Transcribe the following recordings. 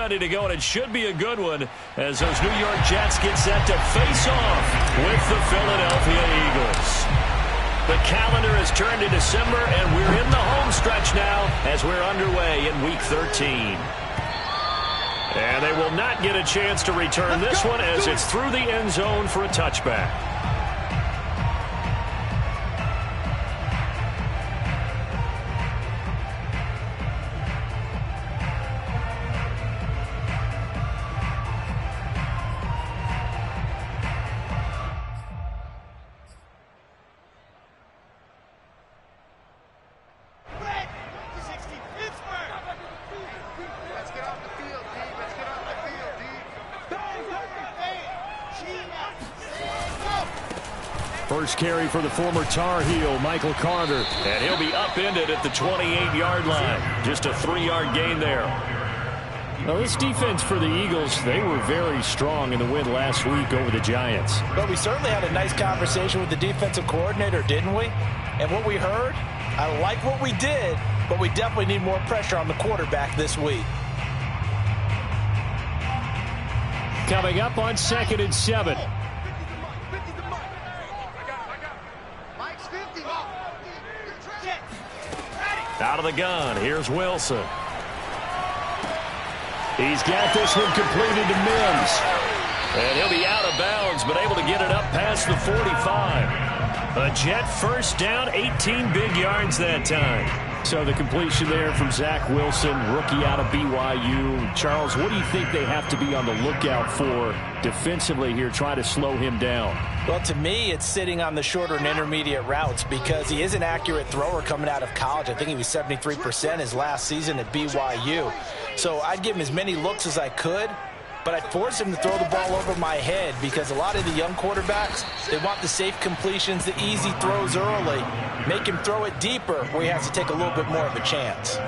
ready to go, and it should be a good one as those New York Jets get set to face off with the Philadelphia Eagles. The calendar has turned to December, and we're in the home stretch now as we're underway in Week 13. And they will not get a chance to return this one as it's through the end zone for a touchback. First carry for the former Tar Heel, Michael Carter. And he'll be upended at the 28-yard line. Just a 3-yard gain there. Now, this defense for the Eagles, they were very strong in the win last week over the Giants. But we certainly had a nice conversation with the defensive coordinator, didn't we? And what we heard, I like what we did, but we definitely need more pressure on the quarterback this week. Coming up on 2nd and 7. Out of the gun, here's Wilson. He's got this one completed to Mims. And he'll be out of bounds, but able to get it up past the 45. A Jet first down, 18 big yards that time. So the completion there from Zach Wilson, rookie out of BYU. Charles, what do you think they have to be on the lookout for defensively here, trying to slow him down? Well, to me, it's sitting on the shorter and intermediate routes because he is an accurate thrower coming out of college. I think he was 73% his last season at BYU. So I'd give him as many looks as I could, but I'd force him to throw the ball over my head because a lot of the young quarterbacks, they want the safe completions, the easy throws early. Make him throw it deeper where he has to take a little bit more of a chance.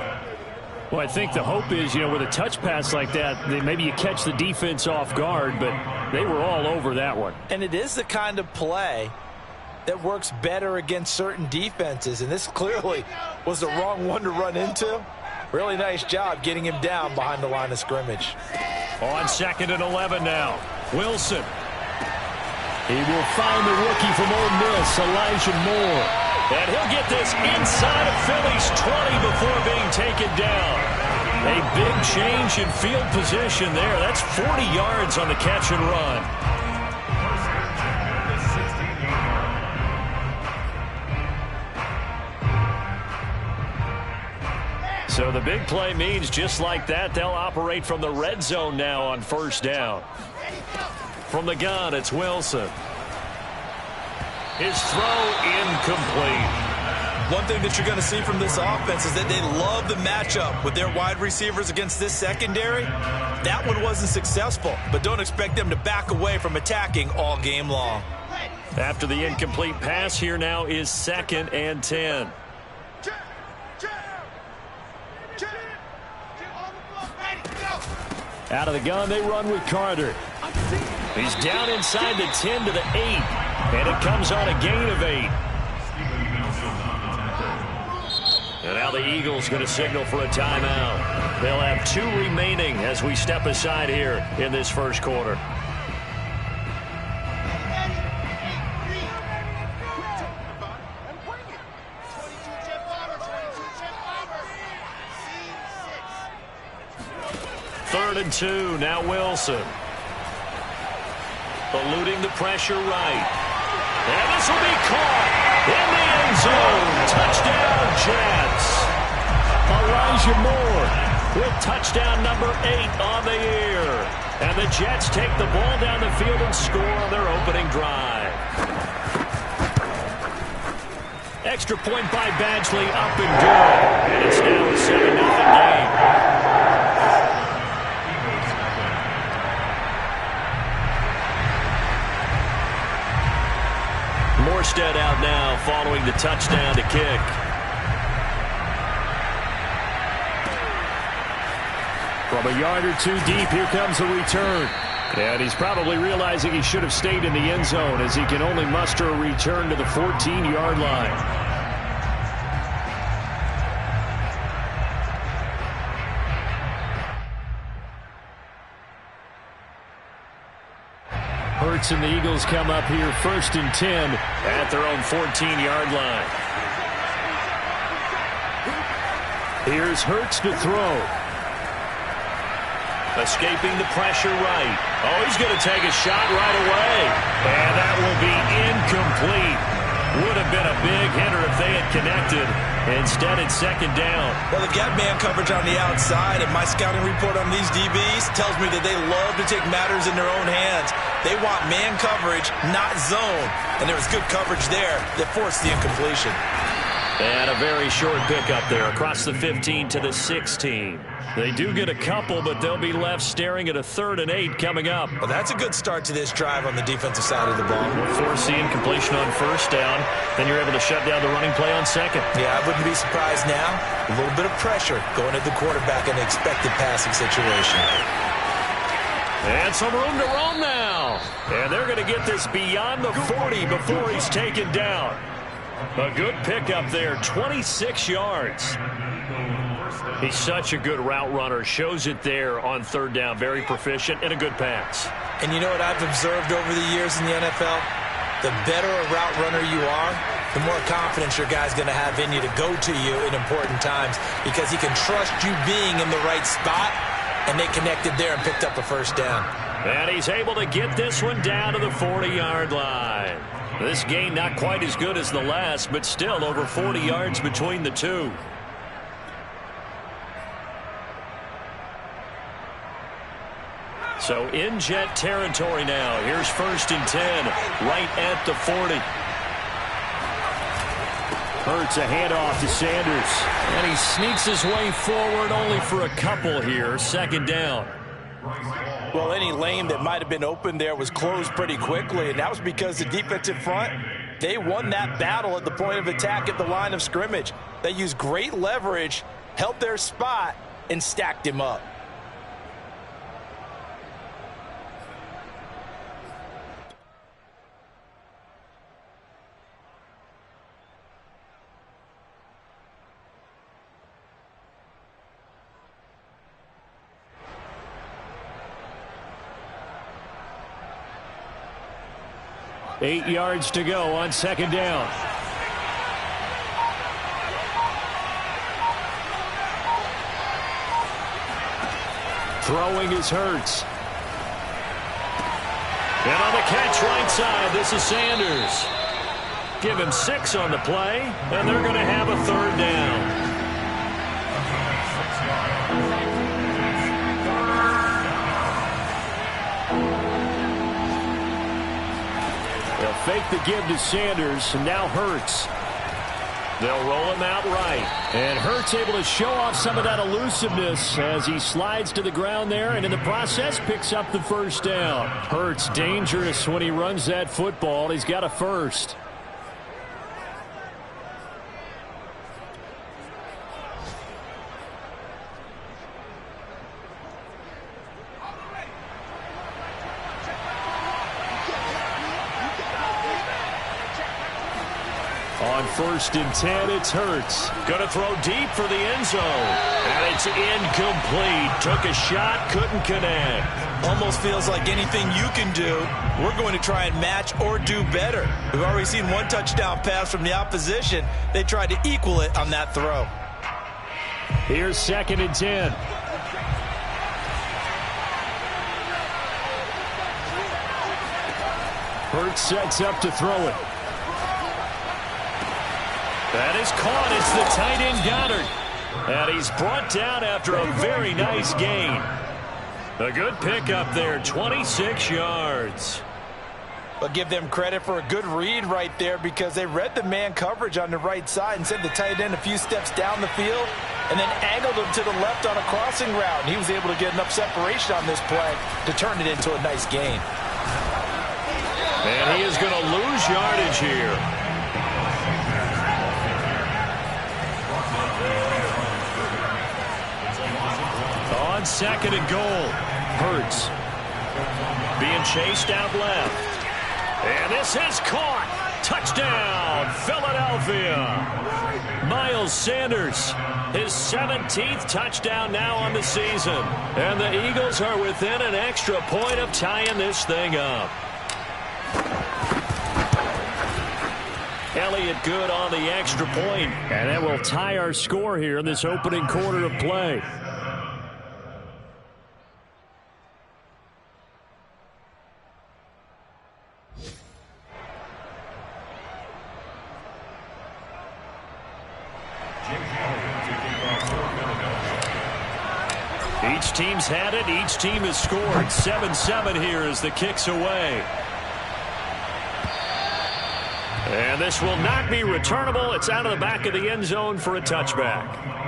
Well, I think the hope is, with a touch pass like that, maybe you catch the defense off guard, but they were all over that one. And it is the kind of play that works better against certain defenses, and this clearly was the wrong one to run into. Really nice job getting him down behind the line of scrimmage. On 2nd and 11 now, Wilson. He will find the rookie from Ole Miss, Elijah Moore. And he'll get this inside of Philly's 20 before being taken down. A big change in field position there. That's 40 yards on the catch and run. So the big play means just like that, they'll operate from the red zone now on first down. From the gun, it's Wilson. His throw incomplete. One thing that you're going to see from this offense is that they love the matchup with their wide receivers against this secondary. That one wasn't successful, but don't expect them to back away from attacking all game long. After the incomplete pass, here now is 2nd and 10. Out of the gun, they run with Carter. He's down inside the 10 to the 8, and it comes on a gain of 8. And now the Eagles going to signal for a timeout. They'll have 2 remaining as we step aside here in this first quarter. Third and 2, now Wilson. Eluding the pressure right. And this will be caught in the end zone. Touchdown, Jets. Elijah Moore with touchdown number 8 on the year. And the Jets take the ball down the field and score on their opening drive. Extra point by Badgley, up and good. And it's now a 7-0 game. Morstead out now following the touchdown to kick. From a yard or 2 deep, here comes the return. And he's probably realizing he should have stayed in the end zone as he can only muster a return to the 14-yard line. Hurts and the Eagles come up here 1st and 10 at their own 14-yard line. Here's Hurts to throw. Escaping the pressure right. Oh, he's going to take a shot right away. And that will be incomplete. Would have been a big hitter if they had connected. Instead, it's 2nd down. Well, they've got man coverage on the outside, and my scouting report on these DBs tells me that they love to take matters in their own hands. They want man coverage, not zone. And there was good coverage there that forced the incompletion. And a very short pickup there across the 15 to the 16. They do get a couple, but they'll be left staring at a 3rd and 8 coming up. Well, that's a good start to this drive on the defensive side of the ball. Force the incompletion on 1st down. Then you're able to shut down the running play on 2nd. Yeah, I wouldn't be surprised now. A little bit of pressure going at the quarterback in an expected passing situation. And some room to roam now. And they're going to get this beyond the 40 before he's taken down. A good pickup there, 26 yards. He's such a good route runner. Shows it there on 3rd down. Very proficient and a good pass. And you know what I've observed over the years in the NFL? The better a route runner you are, the more confidence your guy's going to have in you to go to you in important times because he can trust you being in the right spot, and they connected there and picked up a 1st down. And he's able to get this one down to the 40-yard line. This gain not quite as good as the last, but still over 40 yards between the two. So in Jet territory now. Here's 1st and 10, right at the 40. Hurts a handoff to Sanders. And he sneaks his way forward only for a couple here. 2nd down. Well, any lane that might have been open there was closed pretty quickly, and that was because the defensive front, they won that battle at the point of attack at the line of scrimmage. They used great leverage, held their spot, and stacked him up. Eight yards to go on 2nd down. Throwing is Hurts. And on the catch right side, this is Sanders. Give him 6 on the play, and they're going to have a 3rd down. They'll fake the give to Sanders, and now Hurts. They'll roll him out right. And Hurts able to show off some of that elusiveness as he slides to the ground there, and in the process picks up the 1st down. Hurts dangerous when he runs that football. He's got a 1st. On 1st and 10, it's Hurts. Going to throw deep for the end zone. And it's incomplete. Took a shot, couldn't connect. Almost feels like anything you can do, we're going to try and match or do better. We've already seen one touchdown pass from the opposition. They tried to equal it on that throw. Here's 2nd and 10. Hurts sets up to throw it. That is caught. It's the tight end Goddard. And he's brought down after a very nice gain. A good pickup there, 26 yards. But give them credit for a good read right there because they read the man coverage on the right side and sent the tight end a few steps down the field and then angled him to the left on a crossing route. And he was able to get enough separation on this play to turn it into a nice gain. And he is going to lose yardage here. On 2nd and goal, Hurts being chased out left. And this is caught. Touchdown, Philadelphia. Miles Sanders, his 17th touchdown now on the season. And the Eagles are within an extra point of tying this thing up. Elliott good on the extra point, and that will tie our score here in this opening quarter of play. Each team's had it. Each team has scored. 7-7 here as the kick's away. And this will not be returnable. It's out of the back of the end zone for a touchback.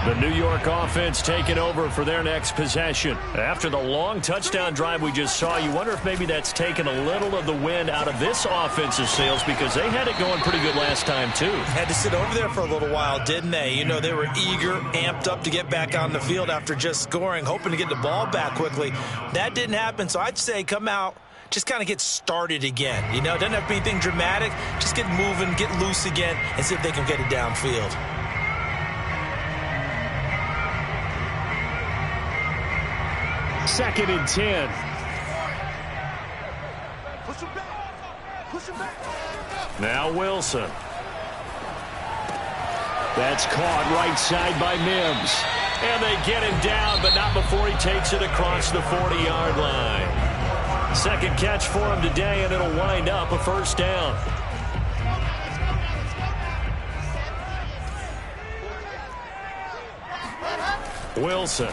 The New York offense taking over for their next possession. After the long touchdown drive we just saw, you wonder if maybe that's taken a little of the wind out of this offensive sails, because they had it going pretty good last time too. Had to sit over there for a little while, didn't they? You know, they were eager, amped up to get back on the field after just scoring, hoping to get the ball back quickly. That didn't happen, so I'd say come out, just kind of get started again. You know, it doesn't have to be anything dramatic. Just get moving, get loose again, and see if they can get it downfield. Second and 10. Now Wilson. That's caught right side by Mims. And they get him down, but not before he takes it across the 40-yard line. Second catch for him today, and it'll wind up a first down. Wilson.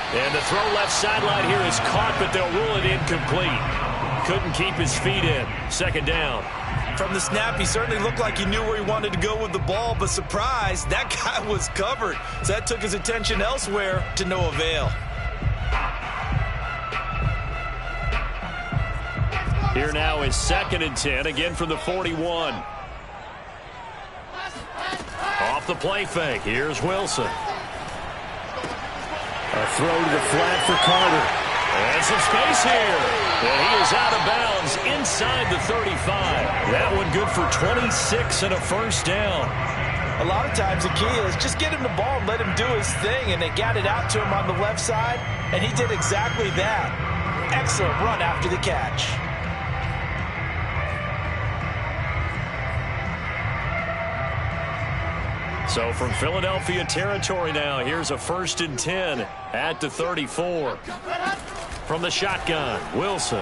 And the throw left sideline here is caught, but they'll rule it incomplete. Couldn't keep his feet in. Second down. From the snap, he certainly looked like he knew where he wanted to go with the ball, but surprise, that guy was covered. So that took his attention elsewhere to no avail. Here now is second and 10, again from the 41. Off the play fake, here's Wilson. A throw to the flat for Carter. And some space here. And he is out of bounds inside the 35. That one good for 26 and a first down. A lot of times the key is just get him the ball and let him do his thing, and they got it out to him on the left side, and he did exactly that. Excellent run after the catch. So from Philadelphia territory now, here's a first and 10 at the 34. From the shotgun, Wilson.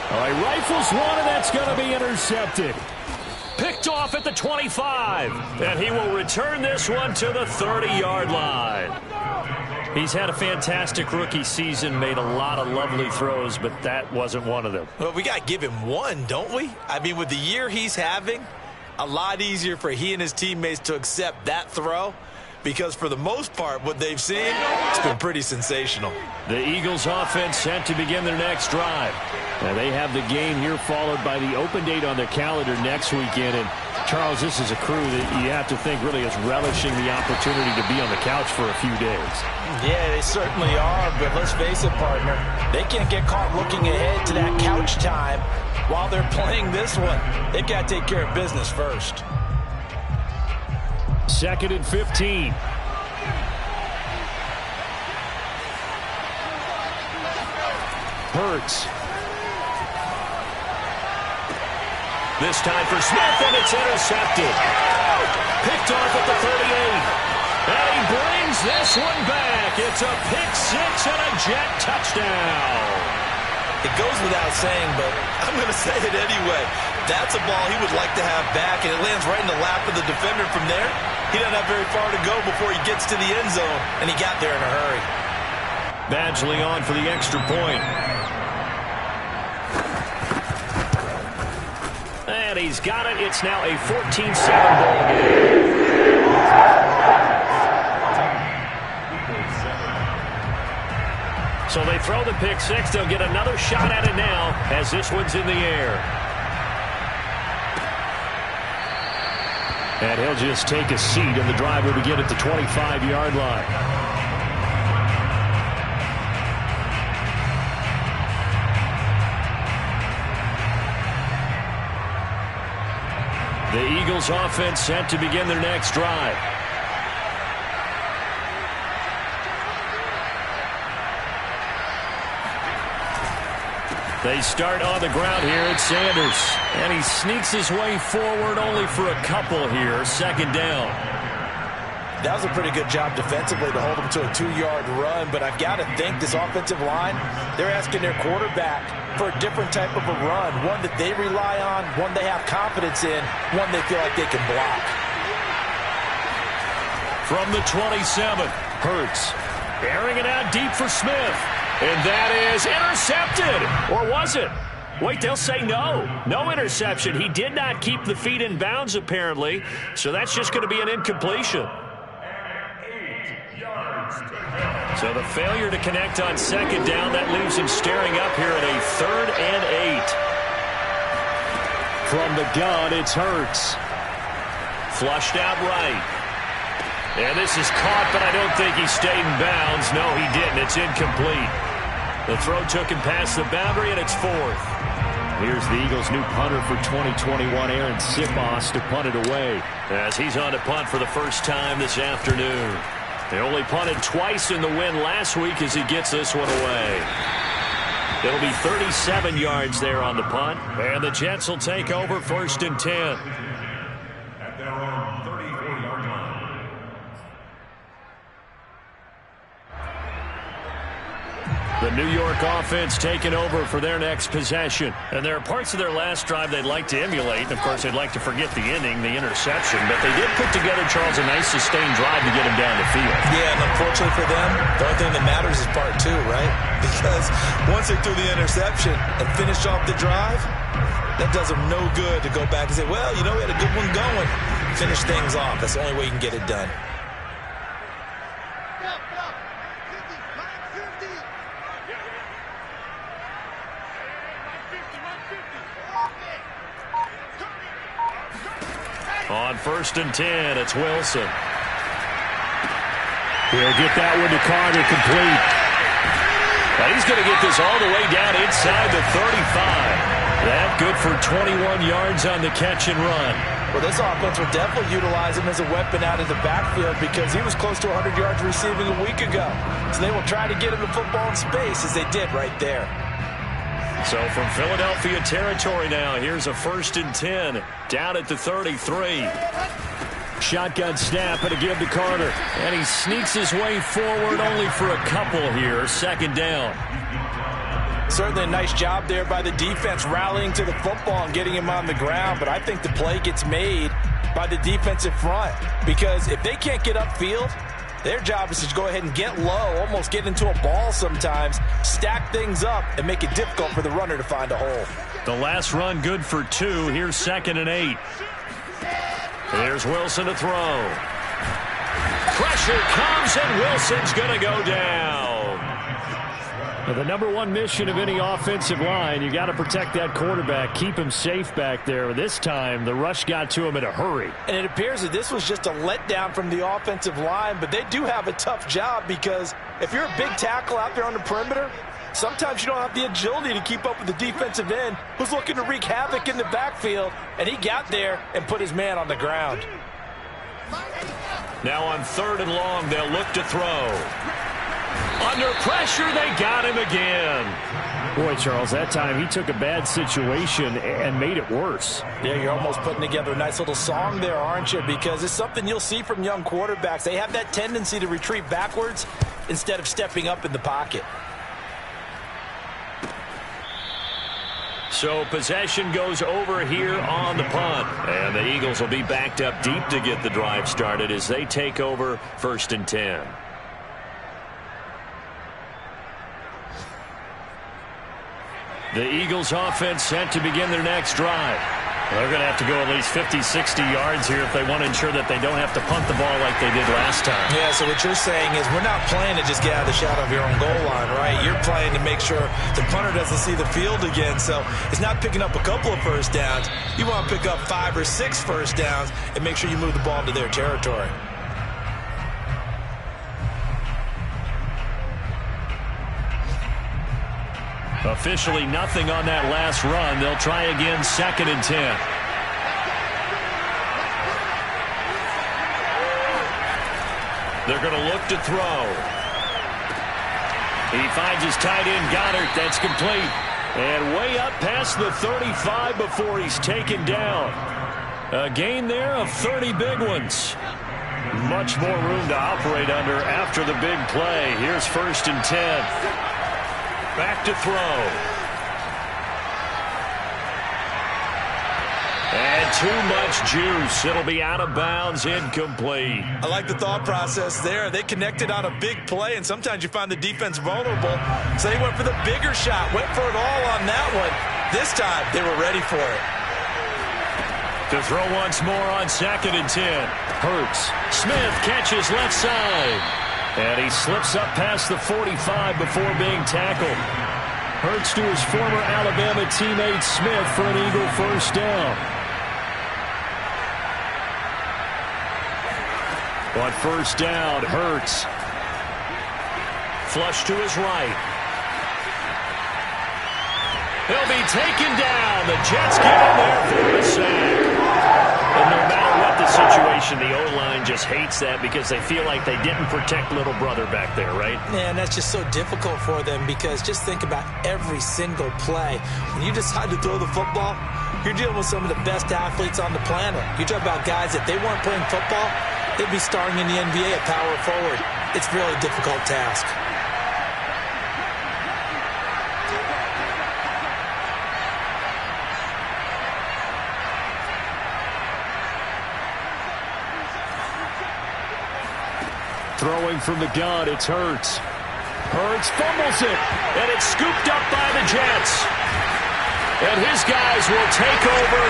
All right, rifles one, and that's going to be intercepted. Picked off at the 25, and he will return this one to the 30-yard line. He's had a fantastic rookie season, made a lot of lovely throws, but that wasn't one of them. Well, we got to give him one, don't we? I mean, with the year he's having, a lot easier for he and his teammates to accept that throw, because for the most part, what they've seen, it's been pretty sensational. The Eagles offense set to begin their next drive. Now they have the game here followed by the open date on their calendar next weekend. And Charles, this is a crew that you have to think really is relishing the opportunity to be on the couch for a few days. Yeah, they certainly are, but let's face it, partner, they can't get caught looking ahead to that couch time while they're playing this one. They've got to take care of business first. Second and 15. Hurts. This time for Smith, and it's intercepted. Picked off at the 38. And he brings this one back. It's a pick six and a Jet touchdown. It goes without saying, but I'm going to say it anyway. That's a ball he would like to have back, and it lands right in the lap of the defender. From there, he doesn't have very far to go before he gets to the end zone, and he got there in a hurry. Badgley on for the extra point. And he's got it. It's now a 14-7 ball game. So they throw the pick six. They'll get another shot at it now as this one's in the air. And he'll just take a seat, and the drive will begin at the 25-yard line. The Eagles offense set to begin their next drive. They start on the ground here. It's Sanders. And he sneaks his way forward only for a couple here. Second down. That was a pretty good job defensively to hold them to a 2-yard run, but I've got to think this offensive line, they're asking their quarterback for a different type of a run, one that they rely on, one they have confidence in, one they feel like they can block. From the 27, Hurts airing it out deep for Smith, and that is intercepted, or was it? Wait, they'll say no. No interception. He did not keep the feet in bounds, apparently, so that's just going to be an incompletion. So the failure to connect on second down, that leaves him staring up here at a 3rd and 8. From the gun, it's Hurts. Flushed out right. And this is caught, but I don't think he stayed in bounds. No, he didn't. It's incomplete. The throw took him past the boundary, and it's 4th. Here's the Eagles' new punter for 2021, Aaron Sipos, to punt it away, as he's on to punt for the first time this afternoon. They only punted twice in the win last week as he gets this one away. It'll be 37 yards there on the punt, and the Jets will take over 1st and 10. At their own 34-yard line. The New York offense taking over for their next possession. And there are parts of their last drive they'd like to emulate. And of course, they'd like to forget the ending, the interception. But they did put together, Charles, a nice sustained drive to get him down the field. Yeah, and unfortunately for them, the only thing that matters is part 2, right? Because once they threw the interception and finished off the drive, that does them no good to go back and say, well, you know, we had a good one going. Finish things off. That's the only way you can get it done. On 1st and 10, it's Wilson. He'll get that one to Carter, complete. And he's going to get this all the way down inside the 35. That good for 21 yards on the catch and run. Well, this offense will definitely utilize him as a weapon out of the backfield because he was close to 100 yards receiving a week ago. So they will try to get him the football in space as they did right there. So from Philadelphia territory now, here's a 1st and 10 down at the 33. Shotgun snap and a give to Carter. And he sneaks his way forward only for a couple here. 2nd down. Certainly a nice job there by the defense rallying to the football and getting him on the ground. But I think the play gets made by the defensive front because if they can't get upfield, their job is to go ahead and get low, almost get into a ball sometimes, stack things up, and make it difficult for the runner to find a hole. The last run good for 2. Here's 2nd and 8. There's Wilson to throw. Pressure comes, and Wilson's going to go down. The number one mission of any offensive line, you got to protect that quarterback, keep him safe back there. This time, the rush got to him in a hurry. And it appears that this was just a letdown from the offensive line, but they do have a tough job because if you're a big tackle out there on the perimeter, sometimes you don't have the agility to keep up with the defensive end who's looking to wreak havoc in the backfield, and he got there and put his man on the ground. Now on 3rd and long, they'll look to throw. Under pressure, they got him again. Boy, Charles, that time he took a bad situation and made it worse. Yeah, you're almost putting together a nice little song there, aren't you? Because it's something you'll see from young quarterbacks. They have that tendency to retreat backwards instead of stepping up in the pocket. So possession goes over here on the punt. And the Eagles will be backed up deep to get the drive started as they take over 1st and 10. The Eagles offense set to begin their next drive. They're going to have to go at least 50, 60 yards here if they want to ensure that they don't have to punt the ball like they did last time. Yeah, so what you're saying is we're not playing to just get out of the shadow of your own goal line, right? You're playing to make sure the punter doesn't see the field again. So it's not picking up a couple of first downs. You want to pick up 5 or 6 first downs and make sure you move the ball into their territory. Officially nothing on that last run. They'll try again 2nd and 10. They're going to look to throw. He finds his tight end, Goddard. That's complete. And way up past the 35 before he's taken down. A gain there of 30 big ones. Much more room to operate under after the big play. Here's 1st and 10. Back to throw. And too much juice. It'll be out of bounds, incomplete. I like the thought process there. They connected on a big play, and sometimes you find the defense vulnerable. So they went for the bigger shot, went for it all on that one. This time, they were ready for it. To throw once more on 2nd and 10. Hurts. Smith catches left side. And he slips up past the 45 before being tackled. Hurts to his former Alabama teammate Smith for an Eagle 1st down. On 1st down, Hurts. Flush to his right. He'll be taken down. The Jets get him there for a sack. And no matter what the situation, the O-line just hates that because they feel like they didn't protect little brother back there, right? Man, that's just so difficult for them because just think about every single play. When you decide to throw the football, you're dealing with some of the best athletes on the planet. You talk about guys, if they weren't playing football, they'd be starring in the NBA at power forward. It's a really difficult task. Throwing from the gun, it's Hurts. Hurts fumbles it, and it's scooped up by the Jets. And his guys will take over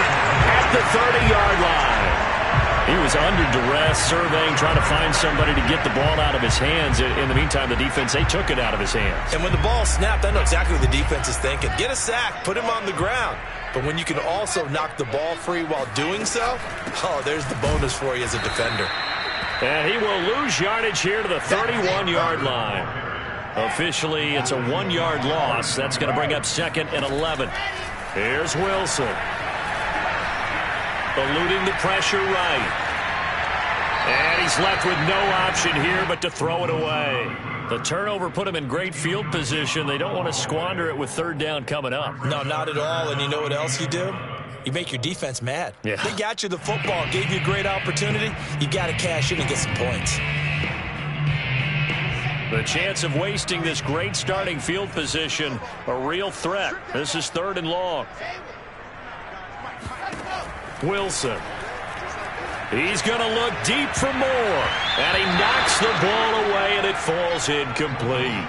at the 30-yard line. He was under duress, surveying, trying to find somebody to get the ball out of his hands. In the meantime, the defense, they took it out of his hands. And when the ball snapped, I know exactly what the defense is thinking. Get a sack, put him on the ground. But when you can also knock the ball free while doing so, oh, there's the bonus for you as a defender. And he will lose yardage here to the 31-yard line. Officially, it's a 1-yard loss. That's going to bring up 2nd and 11. Here's Wilson. Eluding the pressure right. And he's left with no option here but to throw it away. The turnover put him in great field position. They don't want to squander it with 3rd down coming up. No, not at all. And you know what else you do? You make your defense mad. Yeah. They got you the football, gave you a great opportunity. You got to cash in and get some points. The chance of wasting this great starting field position, a real threat. This is 3rd and long. Wilson. He's going to look deep for more. And he knocks the ball away, and it falls incomplete.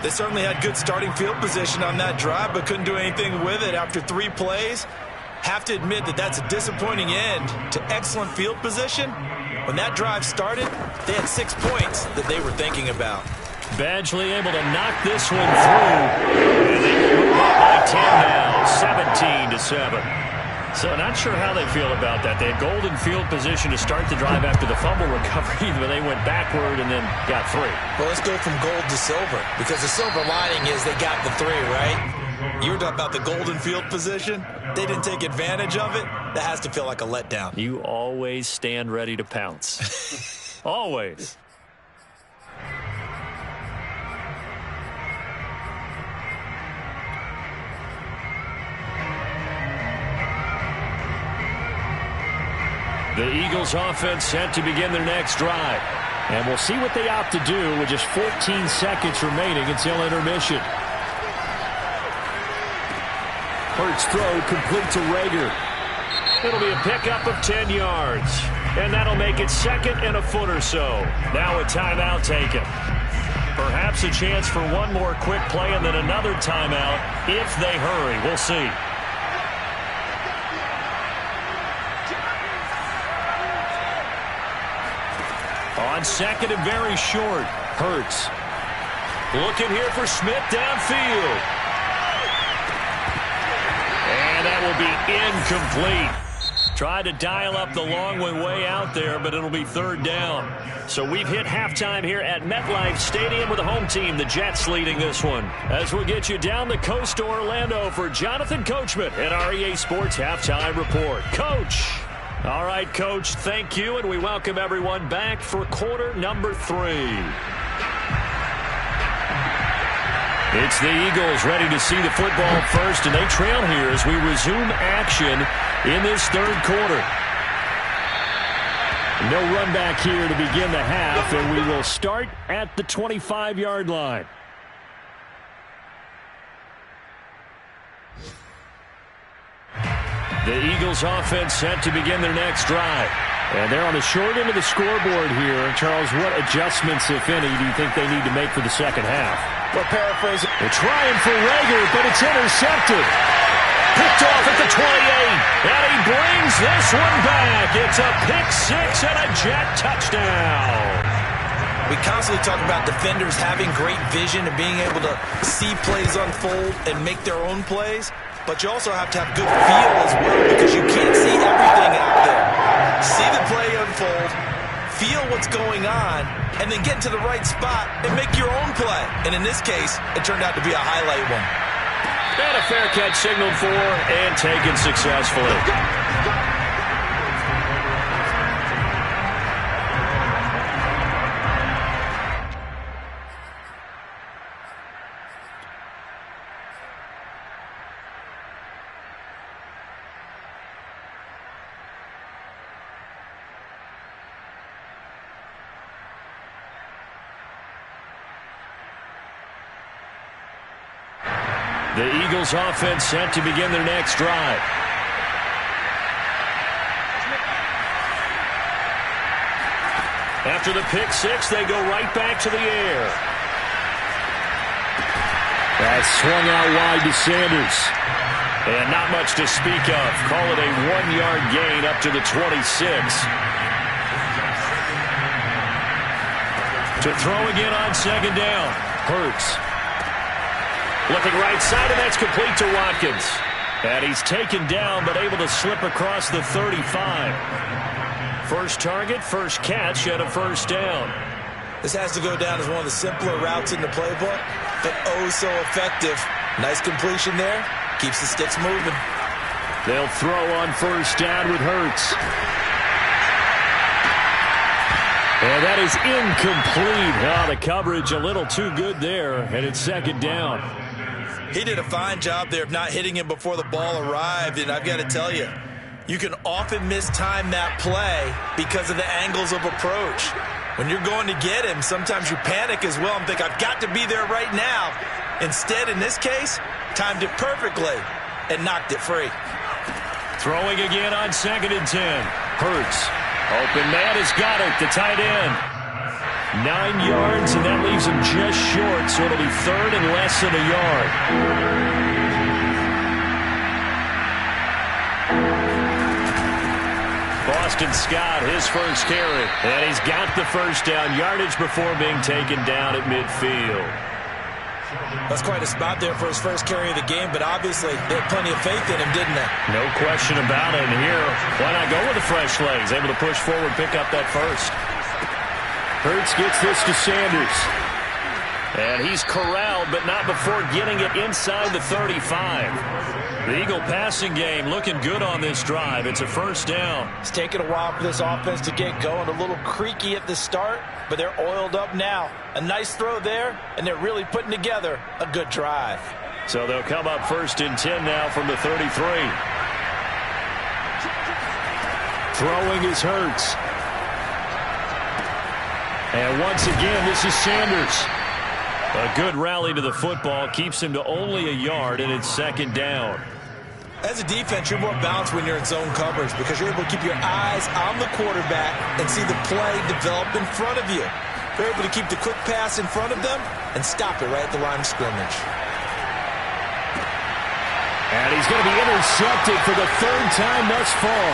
They certainly had good starting field position on that drive, but couldn't do anything with it after 3 plays. Have to admit that that's a disappointing end to excellent field position. When that drive started, they had 6 points that they were thinking about. Badgley able to knock this one through. And they move up by 10 now, 17-7. So not sure how they feel about that. They had golden field position to start the drive after the fumble recovery, but they went backward and then got 3. Well, let's go from gold to silver, because the silver lining is they got the 3, right? You were talking about the golden field position. They didn't take advantage of it. That has to feel like a letdown. You always stand ready to pounce. Always. The Eagles offense set to begin their next drive. And we'll see what they opt to do with just 14 seconds remaining until intermission. Hurts throw complete to Rager. It'll be a pickup of 10 yards. And that'll make it 2nd and a foot or so. Now a timeout taken. Perhaps a chance for one more quick play and then another timeout if they hurry. We'll see. On 2nd and very short, Hurts. Looking here for Smith downfield. And that will be incomplete. Tried to dial up the long way out there, but it'll be 3rd down. So we've hit halftime here at MetLife Stadium with the home team, the Jets, leading this one. As we'll get you down the coast to Orlando for Jonathan Coachman at our EA Sports Halftime Report. Coach. All right, Coach, thank you, and we welcome everyone back for quarter number 3. It's the Eagles ready to see the football first, and they trail here as we resume action in this third quarter. No run back here to begin the half, and we will start at the 25-yard line. The Eagles offense set to begin their next drive. And they're on the short end of the scoreboard here. And Charles, what adjustments, if any, do you think they need to make for the second half? Well, paraphrasing. They're trying for Reagor, but it's intercepted. Picked off at the 28. And he brings this one back. It's a pick-6 and a Jet touchdown. We constantly talk about defenders having great vision and being able to see plays unfold and make their own plays. But you also have to have good feel as well because you can't see everything out there. See the play unfold, feel what's going on, and then get to the right spot and make your own play. And in this case, it turned out to be a highlight one. And a fair catch signaled for and taken successfully. The Eagles offense set to begin their next drive. After the pick-6, they go right back to the air. That's swung out wide to Sanders. And not much to speak of. Call it a 1-yard gain up to the 26. To throw again on second down. Hurts. Looking right side, and that's complete to Watkins. And he's taken down, but able to slip across the 35. First target, first catch, and a first down. This has to go down as one of the simpler routes in the playbook, but oh so effective. Nice completion there. Keeps the sticks moving. They'll throw on first down with Hurts. And that is incomplete. Oh, the coverage a little too good there, and it's second down. He did a fine job there of not hitting him before the ball arrived, and I've got to tell you, you can often mistime that play because of the angles of approach. When you're going to get him, sometimes you panic as well and think, I've got to be there right now. Instead, in this case, timed it perfectly and knocked it free. Throwing again on 2nd and 10. Hurts. Open man has got it, the tight end. 9 yards, and that leaves him just short, so it'll be third and less than a yard. Boston Scott, his first carry. And he's got the first down yardage before being taken down at midfield. That's quite a spot there for his first carry of the game, but obviously they had plenty of faith in him, didn't they? No question about it. And here, why not go with the fresh legs? Able to push forward, pick up that first. Hurts gets this to Sanders. And he's corralled, but not before getting it inside the 35. The Eagle passing game looking good on this drive. It's a first down. It's taken a while for this offense to get going. A little creaky at the start, but they're oiled up now. A nice throw there, and they're really putting together a good drive. So they'll come up 1st and 10 now from the 33. Throwing is Hurts. And once again, this is Sanders. A good rally to the football keeps him to only a yard, and it's second down. As a defense, you're more balanced when you're in zone coverage because you're able to keep your eyes on the quarterback and see the play develop in front of you. You're able to keep the quick pass in front of them and stop it right at the line of scrimmage. And he's going to be intercepted for the 3rd time thus far.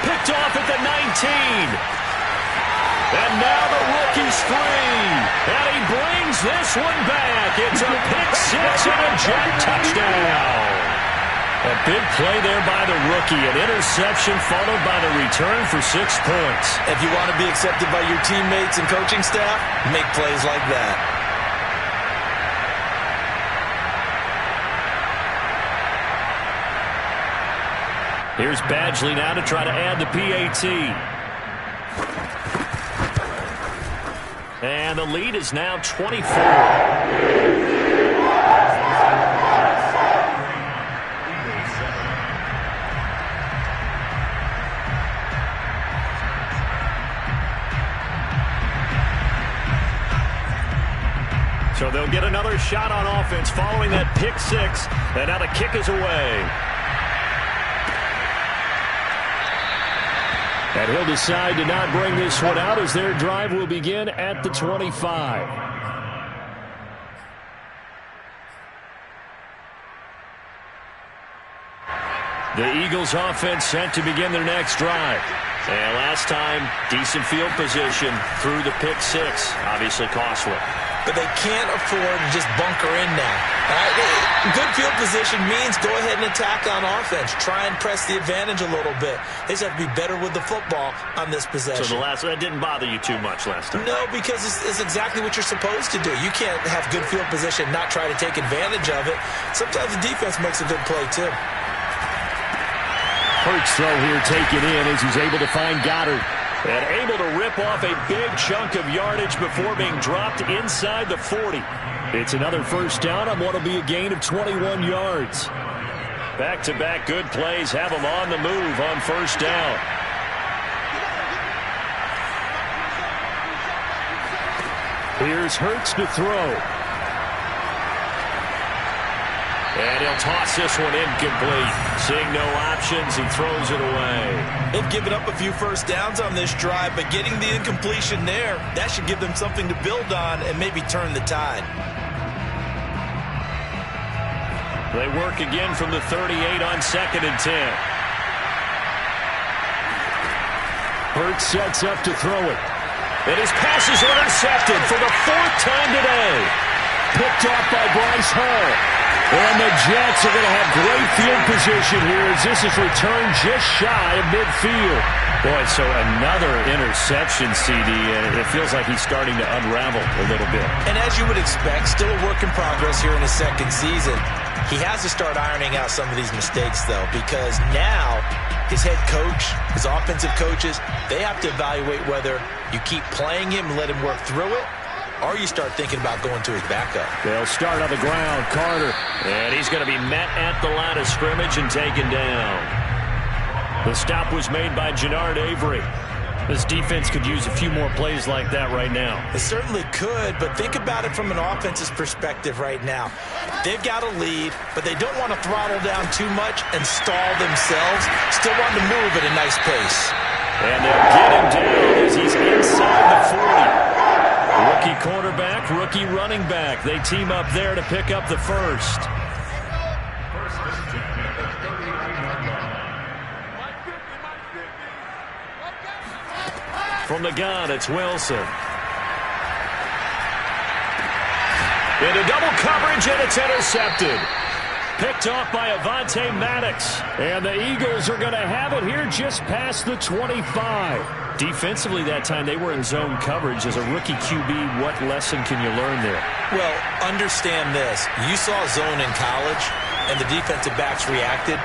Picked off at the 19. And now the rookie's free. And he brings this one back. It's a pick-6 and a Jet touchdown. A big play there by the rookie. An interception followed by the return for 6 points. If you want to be accepted by your teammates and coaching staff, make plays like that. Here's Badgley now to try to add the PAT. And the lead is now 24. So they'll get another shot on offense following that pick six. And now the kick is away. And he'll decide to not bring this one out as their drive will begin at the 25. The Eagles offense set to begin their next drive. And last time, decent field position through the pick six. Obviously costly. But they can't afford to just bunker in now. Good field position means go ahead and attack on offense. Try and press the advantage a little bit. They just have to be better with the football on this possession. So that didn't bother you too much last time? No, because it's exactly what you're supposed to do. You can't have good field position and not try to take advantage of it. Sometimes the defense makes a good play, too. Hurts throw here taken in as he's able to find Goddard. And able to rip off a big chunk of yardage before being dropped inside the 40. It's another first down on what will be a gain of 21 yards. Back-to-back good plays have them on the move on first down. Here's Hurts to throw. And he'll toss this one incomplete. Seeing no options, he throws it away. They've given up a few first downs on this drive, but getting the incompletion there, that should give them something to build on and maybe turn the tide. They work again from the 38 on 2nd and 10. Hurts sets up to throw it. And his pass is intercepted for the 4th time today. Picked off by Bryce Hall. And the Jets are going to have great field position here as this is returned just shy of midfield. Boy, so another interception, CD, and it feels like he's starting to unravel a little bit. And as you would expect, still a work in progress here in his second season. He has to start ironing out some of these mistakes, though, because now his head coach, his offensive coaches, they have to evaluate whether you keep playing him and let him work through it, or you start thinking about going to his backup. They'll start on the ground. Carter. And he's going to be met at the line of scrimmage and taken down. The stop was made by Jannard Avery. This defense could use a few more plays like that right now. It certainly could, but think about it from an offense's perspective right now. They've got a lead, but they don't want to throttle down too much and stall themselves. Still want to move at a nice pace. And they'll get him down as he's inside the 40. Rookie quarterback, rookie running back. They team up there to pick up the first. From the gun, it's Wilson. Into double coverage, and it's intercepted. Picked off by Avonte Maddox. And the Eagles are going to have it here just past the 25. Defensively that time, they were in zone coverage. As a rookie QB, what lesson can you learn there? Well, understand this. You saw zone in college, and the defensive backs reacted,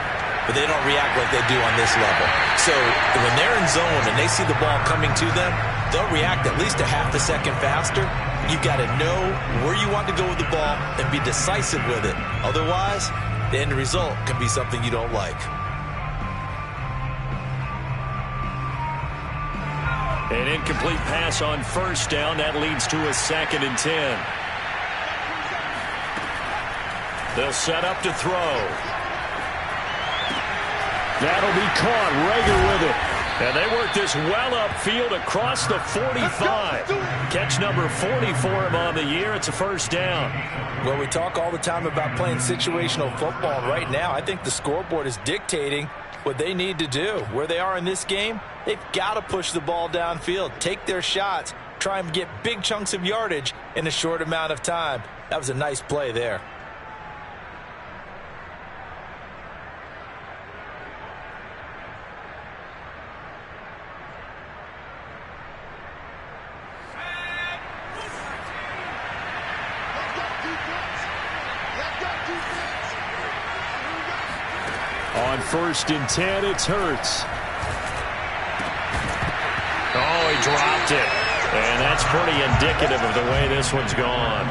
but they don't react like they do on this level. So when they're in zone and they see the ball coming to them, they'll react at least a half a second faster. You've got to know where you want to go with the ball and be decisive with it. Otherwise, the end result can be something you don't like. An incomplete pass on first down. That leads to a 2nd and 10. They'll set up to throw. That'll be caught. Rager with it. And they work this well upfield across the 45. Catch number 40 for him on the year. It's a first down. Well, we talk all the time about playing situational football, and right now I think the scoreboard is dictating what they need to do. Where they are in this game, they've got to push the ball downfield, take their shots, try and get big chunks of yardage in a short amount of time. That was a nice play there. On 1st and 10, it's Hurts. Oh, he dropped it. And that's pretty indicative of the way this one's gone.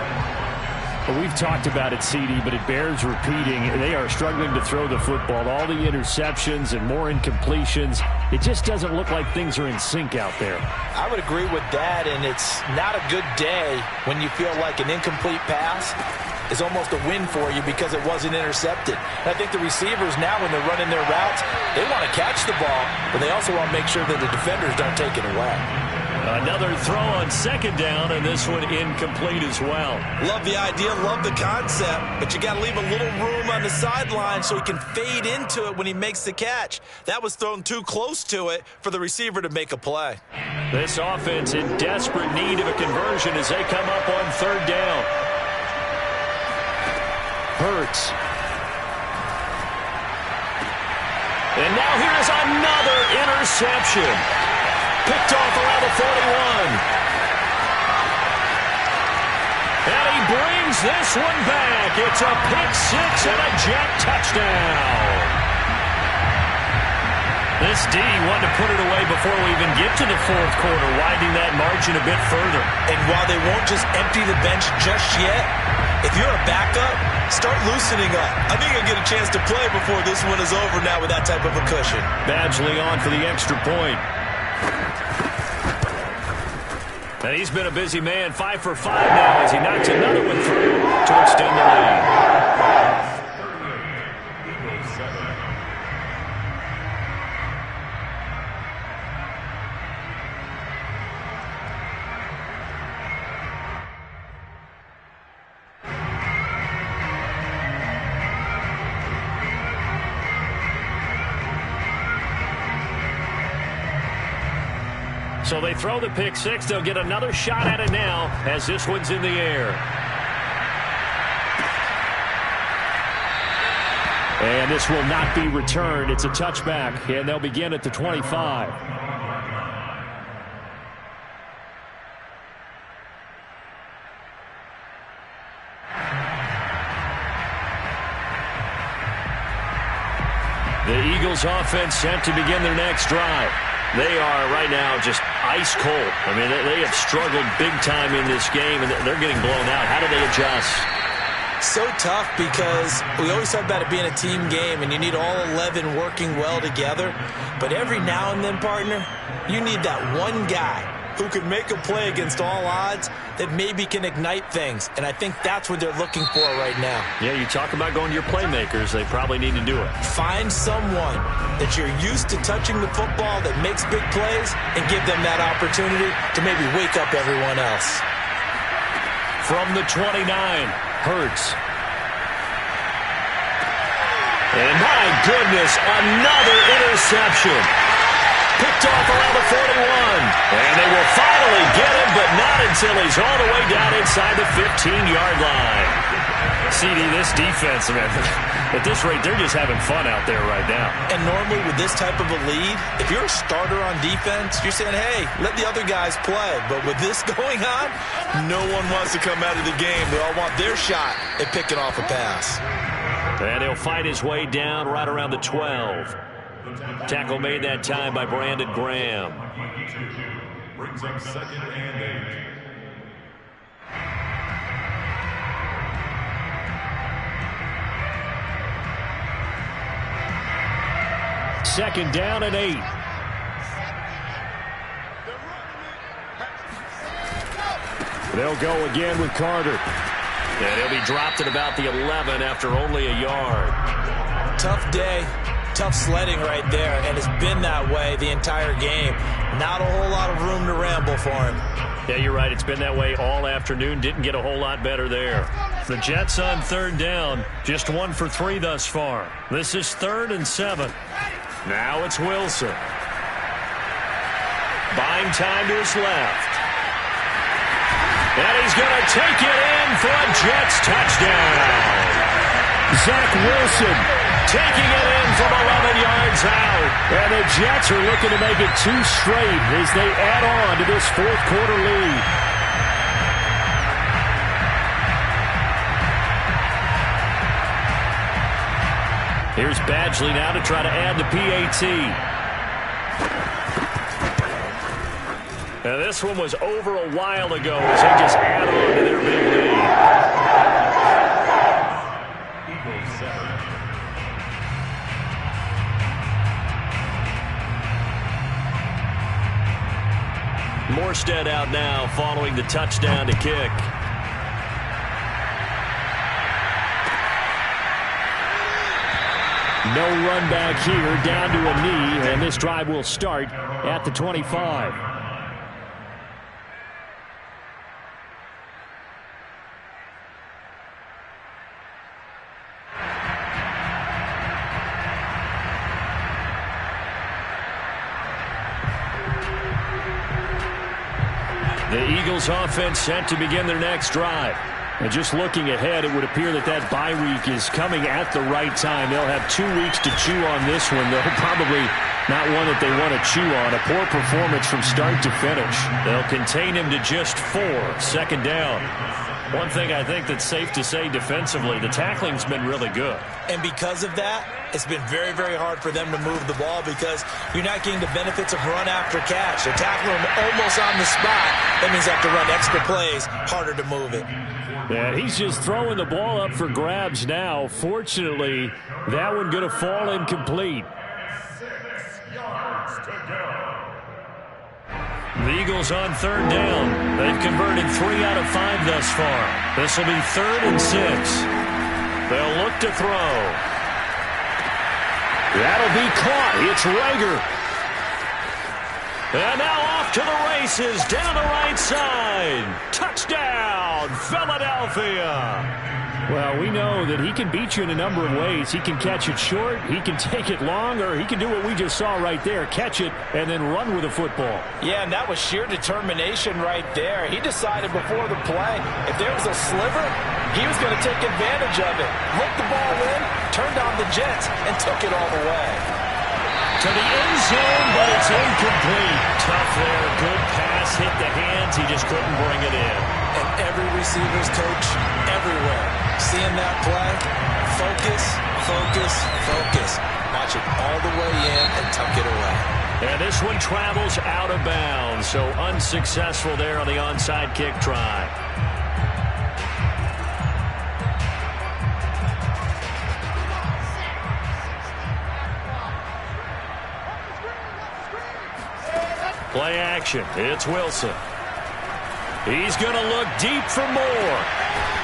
Well, we've talked about it, CD, but it bears repeating. They are struggling to throw the football. All the interceptions and more incompletions. It just doesn't look like things are in sync out there. I would agree with that, and it's not a good day when you feel like an incomplete pass is almost a win for you because it wasn't intercepted. And I think the receivers now, when they're running their routes, they want to catch the ball, but they also want to make sure that the defenders don't take it away. Another throw on 2nd down, and this one incomplete as well. Love the idea, love the concept, but you got to leave a little room on the sideline so he can fade into it when he makes the catch. That was thrown too close to it for the receiver to make a play. This offense in desperate need of a conversion as they come up on 3rd down. Hurts. And now here's another interception. Picked off around the 41. And he brings this one back. It's a pick-6 and a Jet touchdown. This D wanted to put it away before we even get to the 4th quarter, widening that margin a bit further. And while they won't just empty the bench just yet, if you're a backup, start loosening up. I think you'll get a chance to play before this one is over now with that type of a cushion. Badgley on for the extra point. And he's been a busy man, 5 for 5 now as he knocks another one through to extend the lead. So they throw the pick-6. They'll get another shot at it now as this one's in the air. And this will not be returned. It's a touchback, and they'll begin at the 25. The Eagles offense set to begin their next drive. They are right now just ice cold. I mean, they have struggled big time in this game, and they're getting blown out. How do they adjust? So tough because we always talk about it being a team game, and you need all 11 working well together. But every now and then, partner, you need that one guy who can make a play against all odds that maybe can ignite things. And I think that's what they're looking for right now. Yeah, you talk about going to your playmakers. They probably need to do it. Find someone that you're used to touching the football that makes big plays and give them that opportunity to maybe wake up everyone else. From the 29, Hurts. And my goodness, another interception. Picked off around the 41. And they will finally get him, but not until he's all the way down inside the 15-yard line. CD, this defense, man, at this rate, they're just having fun out there right now. And normally with this type of a lead, if you're a starter on defense, you're saying, hey, let the other guys play. But with this going on, no one wants to come out of the game. They all want their shot at picking off a pass. And he'll fight his way down right around the 12. Tackle made that time by Brandon Graham. Brings up 2nd and 8. Second down and 8. They'll go again with Carter. And he'll be dropped at about the 11 after only a yard. Tough day. Tough sledding right there, and it's been that way the entire game. Not a whole lot of room to ramble for him. Yeah, you're right. It's been that way all afternoon. Didn't get a whole lot better there. The Jets on 3rd down. Just 1 for 3 thus far. This is 3rd and 7. Now it's Wilson. Buying time to his left. And he's going to take it in for a Jets touchdown. Zach Wilson taking it in from 11 yards out. And the Jets are looking to make it 2 straight as they add on to this 4th quarter lead. Here's Badgley now to try to add the PAT. Now this one was over a while ago as they just add on to their big lead. Eagles 7. Morstead out now following the touchdown to kick. No run back here, down to a knee, and this drive will start at the 25. The Eagles offense set to begin their next drive. And just looking ahead, it would appear that bye week is coming at the right time. They'll have 2 weeks to chew on this one, though probably not one that they want to chew on. A poor performance from start to finish. They'll contain him to just 4, second down. One thing I think that's safe to say defensively, the tackling's been really good. And because of that, it's been very, very hard for them to move the ball because you're not getting the benefits of run after catch. They're tackling them almost on the spot. That means they have to run extra plays, harder to move it. Yeah, he's just throwing the ball up for grabs now. Fortunately, that one going to fall incomplete. 6 yards to go. The Eagles on third down. They've converted 3 out of 5 thus far. This will be 3rd and 6. They'll look to throw. That'll be caught. It's Rager. And now off to the races down the right side. Touchdown, Philadelphia. Well, we know that he can beat you in a number of ways. He can catch it short, he can take it long, or he can do what we just saw right there, catch it and then run with the football. Yeah, and that was sheer determination right there. He decided before the play, if there was a sliver, he was going to take advantage of it. Looked the ball in, turned on the jets, and took it all the way. To the end zone, but it's incomplete. Tough there, good pass, hit the hands, he just couldn't bring it in. And every receiver's coach everywhere, seeing that play, focus, focus, focus. Watch it all the way in and tuck it away. And this one travels out of bounds, so unsuccessful there on the onside kick try. Play action. It's Wilson. He's going to look deep for more.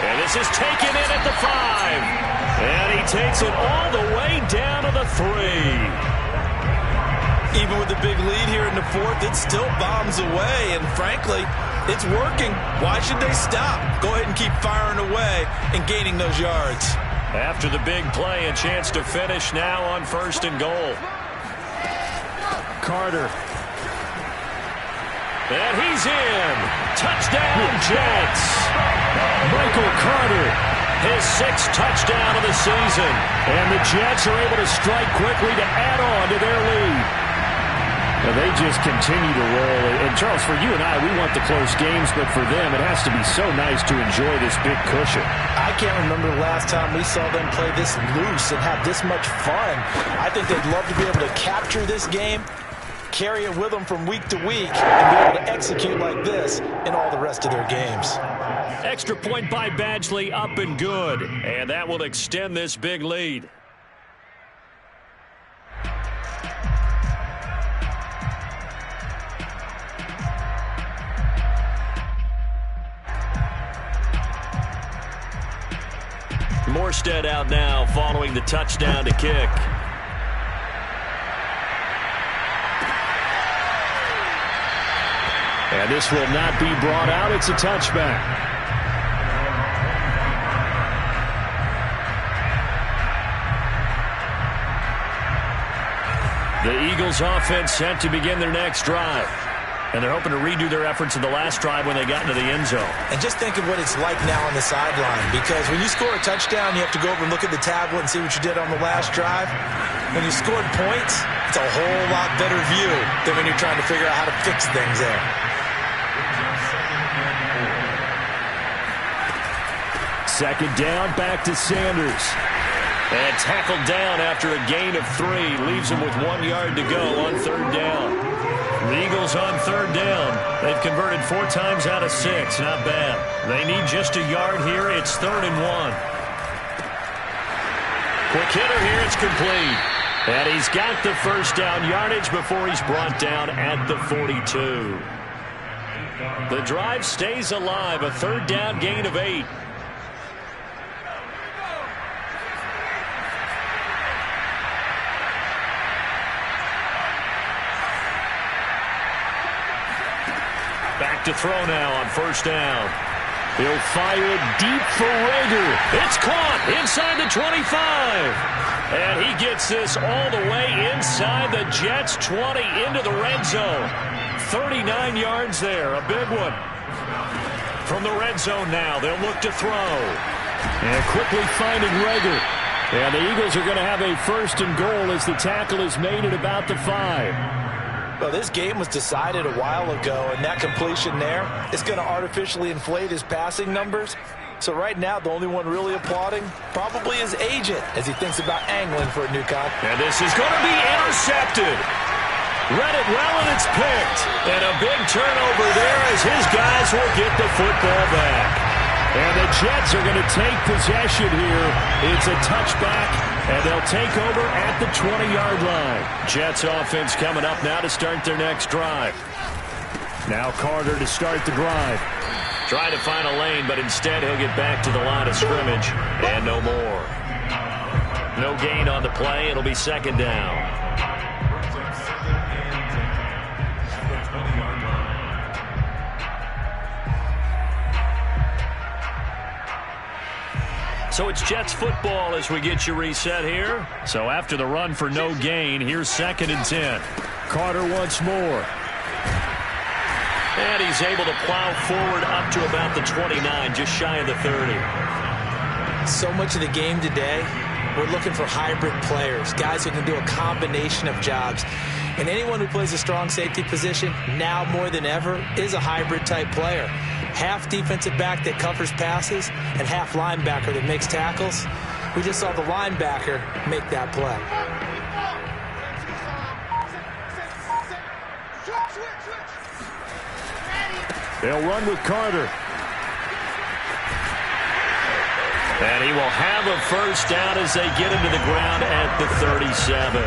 And this is taken in at the 5. And he takes it all the way down to the 3. Even with the big lead here in the 4th, it still bombs away. And frankly, it's working. Why should they stop? Go ahead and keep firing away and gaining those yards. After the big play, a chance to finish now on 1st and goal. Carter. And he's in. Touchdown, Jets. Michael Carter, his 6th touchdown of the season. And the Jets are able to strike quickly to add on to their lead. Now they just continue to roll. And, Charles, for you and I, we want the close games, but for them, it has to be so nice to enjoy this big cushion. I can't remember the last time we saw them play this loose and have this much fun. I think they'd love to be able to capture this game, carry it with them from week to week, and be able to execute like this in all the rest of their games. Extra point by Badgley, up and good. And that will extend this big lead. Morstead out now following the touchdown to kick. And this will not be brought out. It's a touchback. The Eagles offense set to begin their next drive. And they're hoping to redo their efforts in the last drive when they got into the end zone. And just think of what it's like now on the sideline, because when you score a touchdown, you have to go over and look at the tablet and see what you did on the last drive. When you scored points, it's a whole lot better view than when you're trying to figure out how to fix things there. Second down, back to Sanders. And tackled down after a gain of 3. Leaves him with 1 yard to go on 3rd down. The Eagles on 3rd down. They've converted 4 times out of 6. Not bad. They need just a yard here. It's 3rd and 1. Quick hitter here. It's complete. And he's got the first down yardage before he's brought down at the 42. The drive stays alive. A 3rd down gain of 8. Back to throw now on 1st down. He'll fire it deep for Rager. It's caught inside the 25. And he gets this all the way inside the Jets' 20 into the red zone. 39 yards there, a big one. From the red zone now, they'll look to throw. And quickly finding Rager. And the Eagles are going to have a 1st and goal as the tackle is made at about the 5. Well, this game was decided a while ago, and that completion there is going to artificially inflate his passing numbers. So right now, the only one really applauding probably his agent as he thinks about angling for a new contract. And this is going to be intercepted. Read it well, and it's picked. And a big turnover there as his guys will get the football back. And the Jets are going to take possession here. It's a touchback, and they'll take over at the 20-yard line. Jets offense coming up now to start their next drive. Now Carter to start the drive. Trying to find a lane, but instead he'll get back to the line of scrimmage. And no more. No gain on the play. It'll be 2nd down. So it's Jets football as we get you reset here. So after the run for no gain, here's 2nd and 10. Carter once more. And he's able to plow forward up to about the 29, just shy of the 30. So much of the game today, we're looking for hybrid players, guys who can do a combination of jobs. And anyone who plays a strong safety position, now more than ever, is a hybrid-type player. Half defensive back that covers passes and half linebacker that makes tackles. We just saw the linebacker make that play. They'll run with Carter. And he will have a 1st down as they get into the ground at the 37.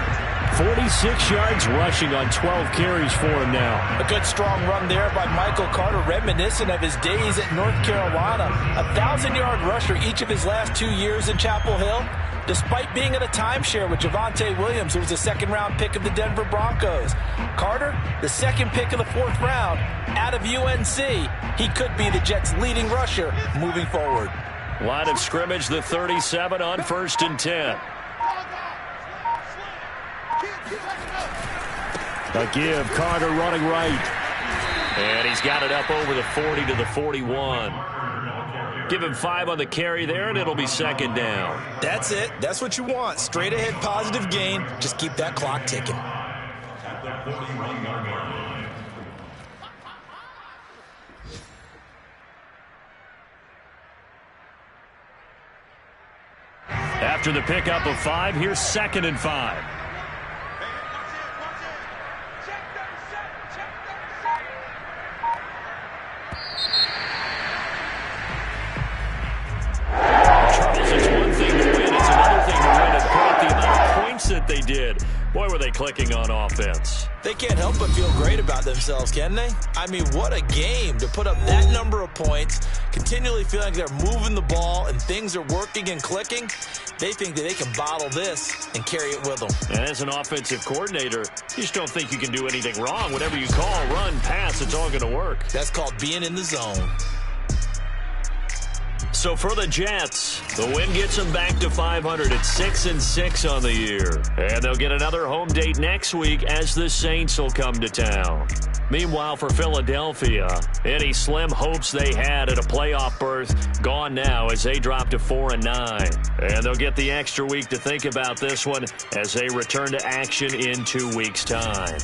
46 yards rushing on 12 carries for him now. A good strong run there by Michael Carter, reminiscent of his days at North Carolina. A 1,000-yard rusher each of his last 2 years in Chapel Hill. Despite being in a timeshare with Javonte Williams, who was a 2nd-round pick of the Denver Broncos. Carter, the 2nd pick of the 4th round, out of UNC. He could be the Jets' leading rusher moving forward. Line of scrimmage, the 37 on 1st and 10. A give, Carter running right. And he's got it up over the 40 to the 41. Give him 5 on the carry there, and it'll be 2nd down. That's it. That's what you want. Straight ahead positive gain. Just keep that clock ticking. After the pickup of 5, here's 2nd and 5. That they did. Boy, were they clicking on offense. They can't help but feel great about themselves, can they? I mean, what a game to put up that number of points, continually feeling like they're moving the ball and things are working and clicking. They think that they can bottle this and carry it with them. And as an offensive coordinator, you just don't think you can do anything wrong. Whatever you call, run, pass, it's all going to work. That's called being in the zone. So for the Jets, the win gets them back to 500 at 6-6 on the year. And they'll get another home date next week as the Saints will come to town. Meanwhile, for Philadelphia, any slim hopes they had at a playoff berth gone now as they drop to 4-9. And they'll get the extra week to think about this one as they return to action in 2 weeks' time.